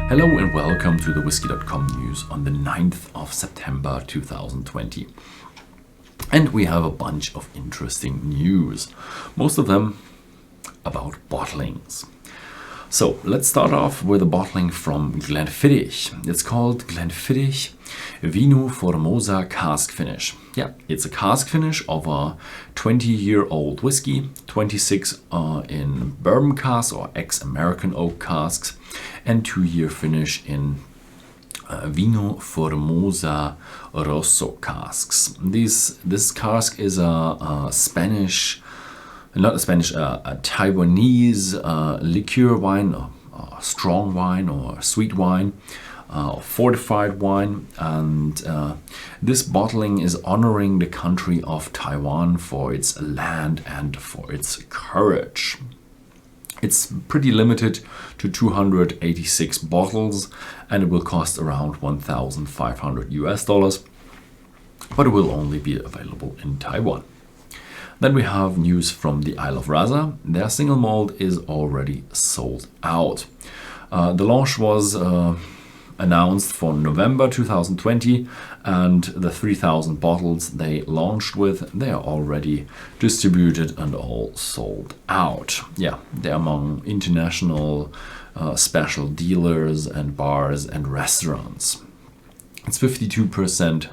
Hello and welcome to the Whisky.com news on the 9th of September 2020. And we have a bunch of interesting news, most of them about bottlings. So let's start off with a bottling from Glenfiddich. It's called Glenfiddich Vino Formosa cask finish. Yeah, it's a cask finish of a 20-year-old whiskey, 26 in bourbon casks or ex-American oak casks, and 2-year finish in Vino Formosa Rosso casks. This cask is a Spanish, not a Spanish, a Taiwanese liqueur wine, or strong wine, or sweet wine, or fortified wine, and this bottling is honoring the country of Taiwan for its land and for its courage. It's pretty limited to 286 bottles, and it will cost around $1,500, but it will only be available in Taiwan. Then we have news from the Isle of Raasay. Their single malt is already sold out. The launch was announced for November 2020, and the 3,000 bottles they launched with, they are already distributed and all sold out. Yeah, they're among international special dealers and bars and restaurants. It's 52%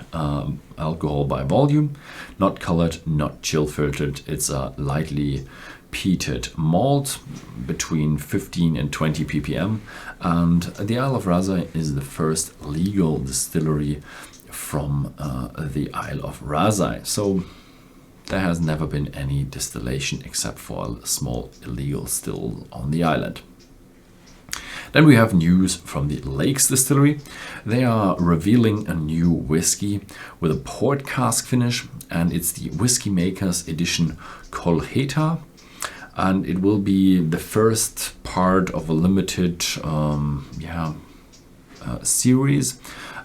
alcohol by volume, not colored, not chill filtered. It's a lightly peated malt between 15 and 20 ppm, and the Isle of Raasay is the first legal distillery from the Isle of Raasay. So there has never been any distillation except for a small illegal still on the island. Then we have news from the Lakes Distillery. They are revealing a new whiskey with a port-cask finish, and it's the Whiskey Makers Edition Colheita. And it will be the first part of a limited series.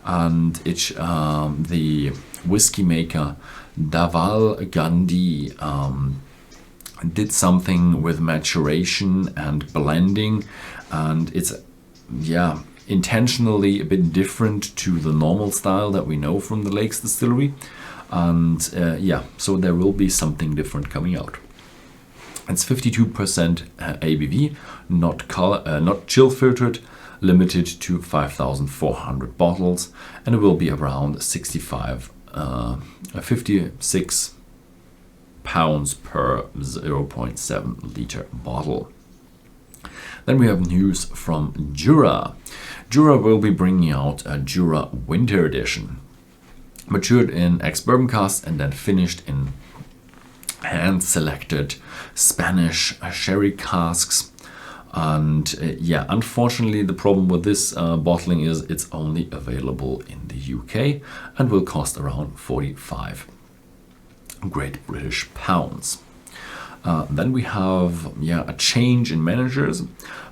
And it's the whiskey maker Daval Gandhi did something with maturation and blending, and it's intentionally a bit different to the normal style that we know from the Lakes Distillery, and so there will be something different coming out. It's 52% ABV, not chill filtered, limited to 5,400 bottles, and it will be around 56 pounds per 0.7 liter bottle. Then we have news from Jura. Jura will be bringing out a Jura Winter Edition, matured in ex-bourbon casks and then finished in hand-selected Spanish sherry casks. And unfortunately, the problem with this bottling is it's only available in the UK and will cost around 45 Great British pounds. Then we have a change in managers.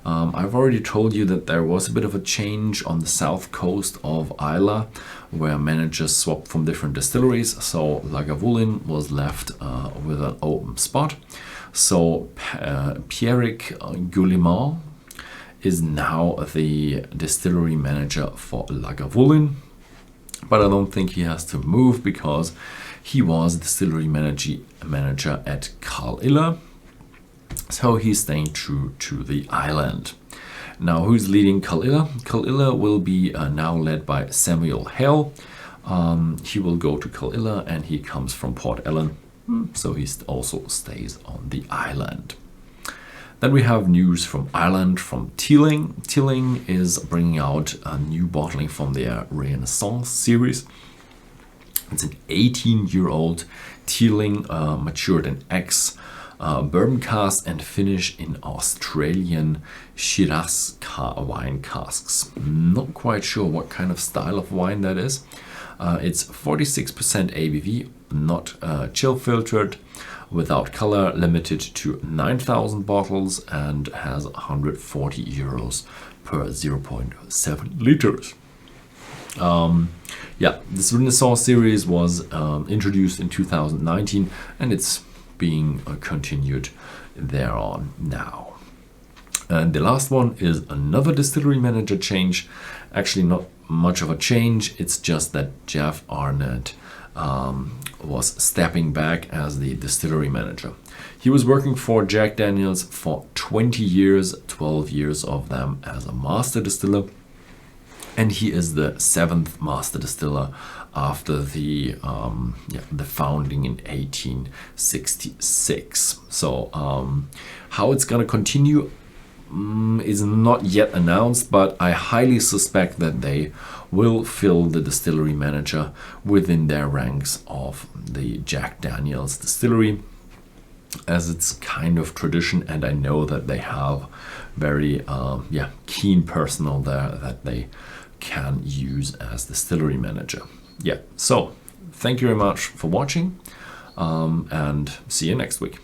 I've already told you that there was a bit of a change on the south coast of Islay, where managers swapped from different distilleries. So Lagavulin was left with an open spot. So Pierrick Gullimard is now the distillery manager for Lagavulin, but I don't think he has to move because he was distillery manager at Caol, so he's staying true to the island. Now, who's leading Caol? Caol will be now led by Samuel Hale. He will go to Caol, and he comes from Port Ellen, so he also stays on the island. Then we have news from Ireland, from Teeling. Teeling is bringing out a new bottling from their Renaissance series. It's an 18-year-old Teeling, matured in ex-bourbon cask and finished in Australian Shiraz wine casks. Not quite sure what kind of style of wine that is. It's 46% ABV, not chill filtered, without color, limited to 9,000 bottles, and has 140 euros per 0.7 liters. This Renaissance series was introduced in 2019, and it's being continued thereon now. And the last one is another distillery manager change. Actually, not much of a change. It's just that Jeff Arnet was stepping back as the distillery manager. He was working for Jack Daniel's for 20 years, 12 years of them as a master distiller. And he is the 7th master distiller after the founding in 1866. So how it's gonna continue is not yet announced, but I highly suspect that they will fill the distillery manager within their ranks of the Jack Daniel's distillery, as it's kind of tradition, and I know that they have very keen personnel there that they can use as distillery manager. So thank you very much for watching, and see you next week.